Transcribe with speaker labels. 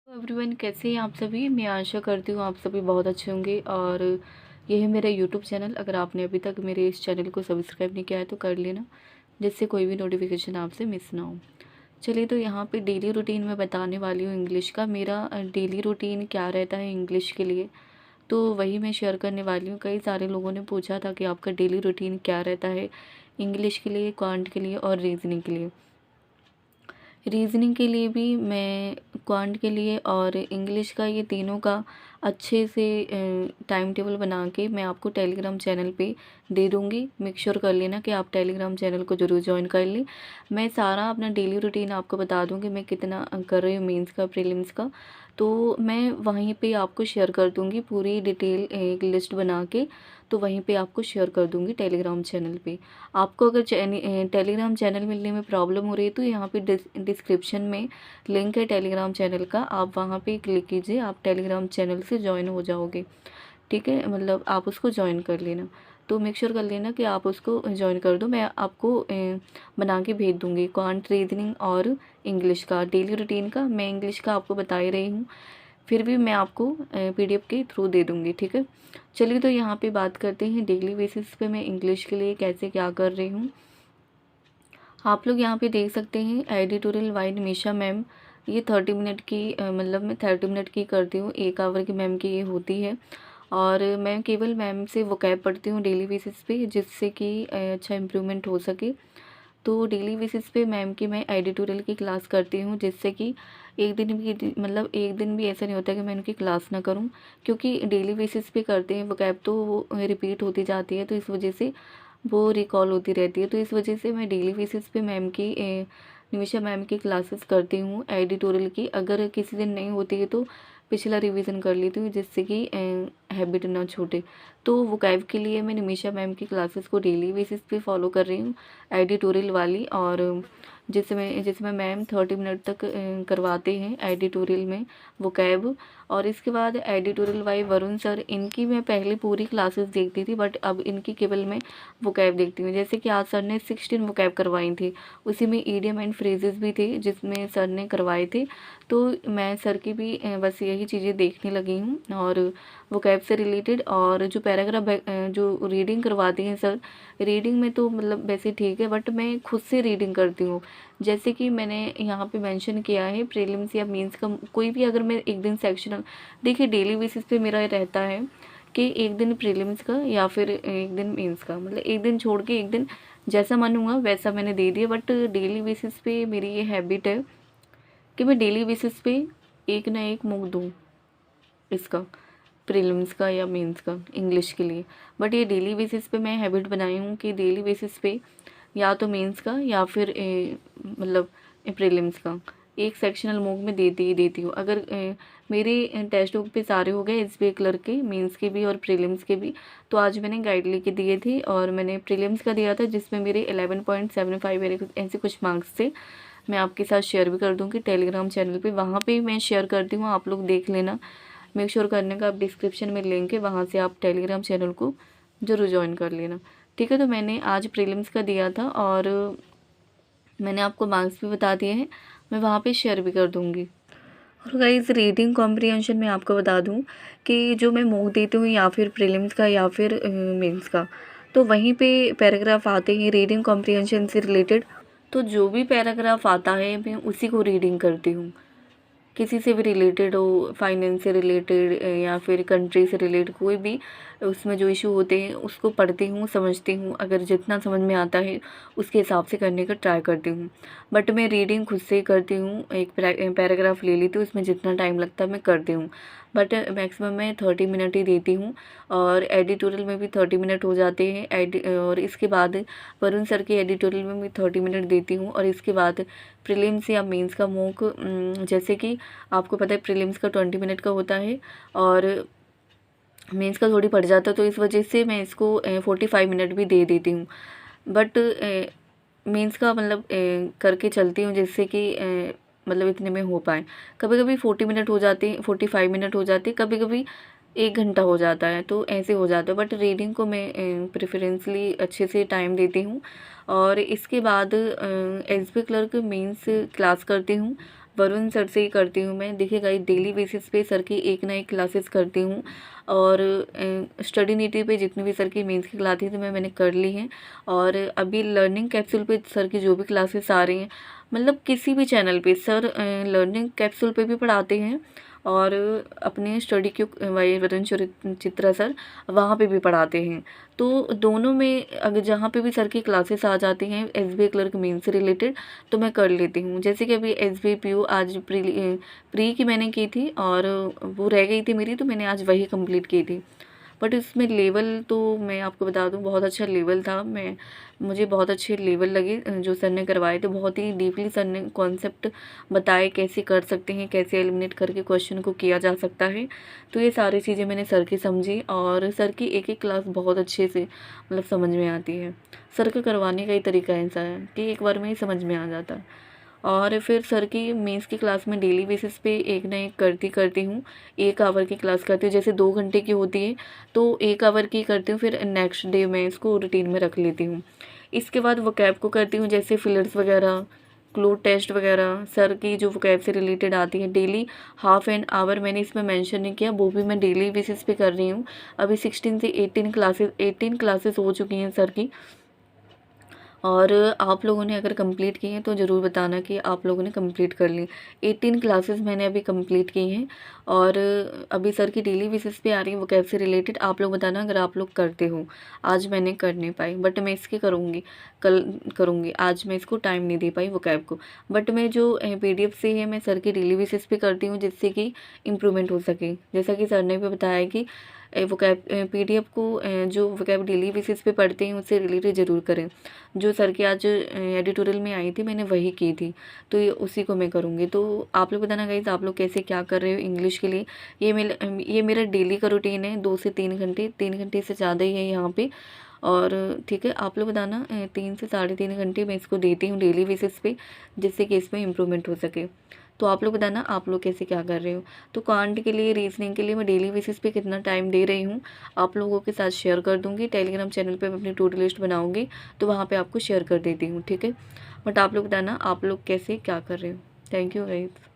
Speaker 1: Everyone, कैसे हैं आप सभी। मैं आशा करती हूँ आप सभी बहुत अच्छे होंगे। और यह है मेरा यूट्यूब चैनल। अगर आपने अभी तक मेरे इस चैनल को सब्सक्राइब नहीं किया है तो कर लेना, जिससे कोई भी नोटिफिकेशन आपसे मिस ना हो। चलिए, तो यहाँ पे डेली रूटीन में बताने वाली हूँ इंग्लिश का। मेरा डेली रूटीन क्या रहता है इंग्लिश के लिए, तो वही मैं शेयर करने वाली हूँ। कई सारे लोगों ने पूछा था कि आपका डेली रूटीन क्या रहता है इंग्लिश के लिए, क्वांट के लिए और रीजनिंग के लिए। रीज़निंग के लिए भी मैं क्वांट के लिए और इंग्लिश का, ये तीनों का अच्छे से टाइम टेबल बना के मैं आपको टेलीग्राम चैनल पे दे दूँगी। मेक श्योर कर लेना कि आप टेलीग्राम चैनल को ज़रूर जॉइन कर लें। मैं सारा अपना डेली रूटीन आपको बता दूँगी, मैं कितना कर रही हूँ मेंस का, प्रीलिम्स का। तो मैं वहीं पे आपको शेयर कर दूँगी पूरी डिटेल, एक लिस्ट बना के। तो वहीं पे आपको शेयर कर दूँगी टेलीग्राम चैनल पे। आपको अगर टेलीग्राम चैनल मिलने में प्रॉब्लम हो रही है तो यहाँ पे डिस्क्रिप्शन में लिंक है टेलीग्राम चैनल का, आप वहाँ पे क्लिक कीजिए, आप टेलीग्राम चैनल से ज्वाइन हो जाओगे। ठीक है, मतलब आप उसको ज्वाइन कर लेना। तो मेक श्योर कर लेना कि आप उसको ज्वाइन कर दो। मैं आपको बना के भेज दूँगी क्वांट, रीजनिंग और इंग्लिश का डेली रूटीन का। मैं इंग्लिश का आपको बता ही रही हूँ, फिर भी मैं आपको पीडीएफ के थ्रू दे दूँगी। ठीक है, चलिए तो यहाँ पे बात करते हैं डेली बेसिस पे मैं इंग्लिश के लिए कैसे क्या कर रही हूँ। आप लोग यहाँ पे देख सकते हैं एडिटोरियल बाय निमिषा मैम। ये 30 मिनट की मतलब मैं 30 मिनट की करती हूँ, 1 आवर की मैम की ये होती है। और मैं केवल मैम से वोकैब पढ़ती हूँ डेली बेसिस पे, जिससे कि अच्छा इम्प्रूवमेंट हो सके। तो डेली बेसिस पे मैम की मैं एडिटोरियल की क्लास करती हूँ, जिससे कि एक दिन भी, मतलब एक दिन भी ऐसा नहीं होता कि मैं उनकी क्लास ना करूँ, क्योंकि डेली बेसिस पे करते हैं वोकैब, तो वो रिपीट होती जाती है, तो इस वजह से वो रिकॉल होती रहती है। तो इस वजह से मैं डेली बेसिस पे मैम की निमिषा मैम की क्लासेस करती हूँ एडिटोरियल की। अगर किसी दिन नहीं होती है तो पिछला रिवीजन कर लेती हूँ, जिससे कि हैबिट ना छूटे। तो वोकैब के लिए मैं निमिषा मैम की क्लासेस को डेली बेसिस पे फॉलो कर रही हूँ, एडिटोरियल वाली। और जिसमें मैम 30 मिनट तक करवाते हैं एडिटोरियल में वोकैब। और इसके बाद एडिटोरियल बाय वरुण सर, इनकी मैं पहले पूरी क्लासेस देखती थी, बट अब इनकी केवल मैं वोकैब देखती हूँ। जैसे कि आज सर ने 16 वोकैब करवाई थी, उसी में ईडियम एंड फ्रेजेस भी थे जिसमें सर ने करवाए थे। तो मैं सर की भी बस यही चीज़ें देखने लगी हूँ, और वोकैब से रिलेटेड। और जो पैराग्राफ जो रीडिंग करवाती हैं सर, रीडिंग में तो मतलब वैसे ठीक है, बट मैं खुद से रीडिंग करती हूँ। जैसे कि मैंने यहाँ पे मेंशन किया है, प्रीलिम्स या मेंस का कोई भी, अगर मैं एक दिन सेक्शनल, देखिए डेली बेसिस पे मेरा रहता है कि एक दिन प्रीलिम्स का या फिर एक दिन मेंस का, मतलब एक दिन छोड़ के एक दिन, जैसा मन हुआ वैसा मैंने दे दिया। बट डेली बेसिस पे मेरी ये हैबिट है कि मैं डेली बेसिस पे एक ना एक मूक दूँ इसका, प्रीलिम्स का या मेंस का, इंग्लिश के लिए। बट ये डेली बेसिस पे मैं हैबिट बनाई हूँ कि डेली बेसिस पे या तो मेंस का या फिर मतलब प्रीलिम्स का एक सेक्शनल मूक में देती ही देती हूँ। अगर मेरे टेक्स्ट बुक पे सारे हो गए एसबीआई क्लर्क के, मेंस के भी और प्रीलिम्स के भी, तो आज मैंने गाइड लेके दिए थे। और मैंने प्रीलिम्स का दिया था जिसमें मेरे 11.75 ऐसे कुछ मार्क्स थे। मैं आपके साथ शेयर भी कर दूँगी टेलीग्राम चैनल पे, वहाँ पे मैं शेयर करती हूँ, आप लोग देख लेना। मेक श्योर करने का, आप डिस्क्रिप्शन में लिंक है, वहाँ से आप टेलीग्राम चैनल को ज़रूर ज्वाइन कर लेना। ठीक है, तो मैंने आज प्रीलिम्स का दिया था और मैंने आपको मार्क्स भी बता दिए हैं, मैं वहाँ पे शेयर भी कर दूँगी। और गाइस, रीडिंग कॉम्प्रिहेंशन में आपको बता दूँ कि जो मैं मूक देती हूँ या फिर प्रीलिम्स का या फिर मेंस का, तो वहीं पे पैराग्राफ आते हैं रीडिंग कॉम्प्रिहेंशन से रिलेटेड। तो जो भी पैराग्राफ आता है मैं उसी को रीडिंग करती हूँ, किसी से भी रिलेटेड हो, फाइनेंस से रिलेटेड या फिर कंट्री से रिलेटेड, कोई भी उसमें जो इशू होते हैं उसको पढ़ती हूँ, समझती हूँ। अगर जितना समझ में आता है उसके हिसाब से करने का ट्राई करती हूँ। बट मैं रीडिंग खुद से ही करती हूँ, एक पैराग्राफ ले लेती हूँ, उसमें जितना टाइम लगता है मैं करती हूँ। बट मैक्सिमम मैं 30 मिनट ही देती हूँ, और एडिटोरियल में भी 30 मिनट हो जाते हैं। और इसके बाद वरुण सर के एडिटोरियल में भी 30 मिनट देती हूँ। और इसके बाद प्रीलिम्स या मेंस का मूक, जैसे कि आपको पता है प्रीलिम्स का 20 मिनट का होता है और मेंस का थोड़ी पड़ जाता है, तो इस वजह से मैं इसको 45 मिनट भी दे देती हूँ। बट मेंस का मतलब करके चलती हूँ, जिससे कि मतलब इतने में हो पाए। कभी कभी 40 मिनट हो जाते हैं, 45 मिनट हो जाते हैं, कभी कभी 1 घंटा हो जाता है, तो ऐसे हो जाता है। बट रीडिंग को मैं प्रेफरेंसली अच्छे से टाइम देती हूँ। और इसके बाद एसबी क्लर्क मेंस क्लास करती हूँ, वरुण सर से ही करती हूँ मैं। देखिए गाइस, डेली बेसिस पे सर की एक ना एक क्लासेस करती हूँ, और स्टडी नीति पे जितनी भी सर की मेंस की क्लास थी तो मैंने कर ली हैं। और अभी लर्निंग कैप्सूल पे सर की जो भी क्लासेस आ रही हैं, मतलब किसी भी चैनल पे सर लर्निंग कैप्सूल पे भी पढ़ाते हैं, और अपने स्टडी क्यू वाई वरुण चित्रा सर वहाँ पे भी पढ़ाते हैं। तो दोनों में अगर जहाँ पे भी सर की क्लासेस आ जाती हैं एसबीआई क्लर्क मेन से रिलेटेड, तो मैं कर लेती हूँ। जैसे कि अभी एसबीआई पीओ आज प्री की मैंने की थी, और वो रह गई थी मेरी, तो मैंने आज वही कंप्लीट की थी। बट इसमें लेवल तो मैं आपको बता दूं, बहुत अच्छा लेवल था। मुझे बहुत अच्छे लेवल लगे जो सर ने करवाए थे। बहुत ही डीपली सर ने कॉन्सेप्ट बताए, कैसे कर सकते हैं, कैसे एलिमिनेट करके क्वेश्चन को किया जा सकता है। तो ये सारी चीज़ें मैंने सर की समझी, और सर की एक एक क्लास बहुत अच्छे से मतलब समझ में आती है। सर का करवाने का ही तरीका ऐसा है कि एक बार में ही समझ में आ जाता है। और फिर सर की मेंस की क्लास में डेली बेसिस पे एक ना एक करती हूँ। 1 आवर की क्लास करती हूँ, जैसे 2 घंटे की होती है तो 1 आवर की करती हूँ, फिर नेक्स्ट डे मैं इसको रूटीन में रख लेती हूँ। इसके बाद वोकैब को करती हूँ, जैसे फिलर्स वगैरह, क्लू टेस्ट वगैरह, सर की जो वोकैब से रिलेटेड आती है। डेली हाफ एन आवर मैंने इसमें मेंशन नहीं किया, वो भी मैं डेली बेसिस पे कर रही हूँ। अभी 16 से 18 क्लासेस हो चुकी हैं सर की। और आप लोगों ने अगर कंप्लीट की हैं तो ज़रूर बताना कि आप लोगों ने कंप्लीट कर ली। 18 क्लासेस मैंने अभी कंप्लीट की हैं, और अभी सर की डेली बेसिस पे आ रही है वोकैब से रिलेटेड। आप लोग बताना अगर आप लोग करते हो। आज मैंने कर नहीं पाई, बट मैं इसकी करूँगी, कल करूँगी। आज मैं इसको टाइम नहीं दे पाई वोकैब को, बट मैं जो पीडीएफ से है मैं सर की डेली बेसिस पे करती हूँ, जिससे कि इम्प्रूवमेंट हो सके। जैसा कि सर ने भी बताया कि वोकैब पीडीएफ को जो वोकैब डेली बेसिस पे पढ़ते हैं उससे रिलेटेड ज़रूर करें। जो सर की आज एडिटोरियल में आई थी मैंने वही की थी, तो ये उसी को मैं करूँगी। तो आप लोग बताना गाइस, आप लोग कैसे क्या कर रहे हो इंग्लिश के लिए। ये मेरा डेली का रूटीन है, 2 से 3 घंटे, 3 घंटे से ज़्यादा ही है यहाँ पे। और ठीक है, आप लोग बताना 3 से 3.5 घंटे मैं इसको देती हूँ डेली बेसिस पे, जिससे कि इसमें इम्प्रूवमेंट हो सके। तो आप लोग बताना आप लोग कैसे क्या कर रहे हो। तो क्वांट के लिए, रीजनिंग के लिए मैं डेली बेसिस पे कितना टाइम दे रही हूँ आप लोगों के साथ शेयर कर दूँगी। टेलीग्राम चैनल पे मैं अपनी टू डू लिस्ट बनाऊँगी, तो वहाँ पे आपको शेयर कर देती हूँ, ठीक है। बट आप लोग बताना आप लोग कैसे क्या कर रहे हो। Thank you guys.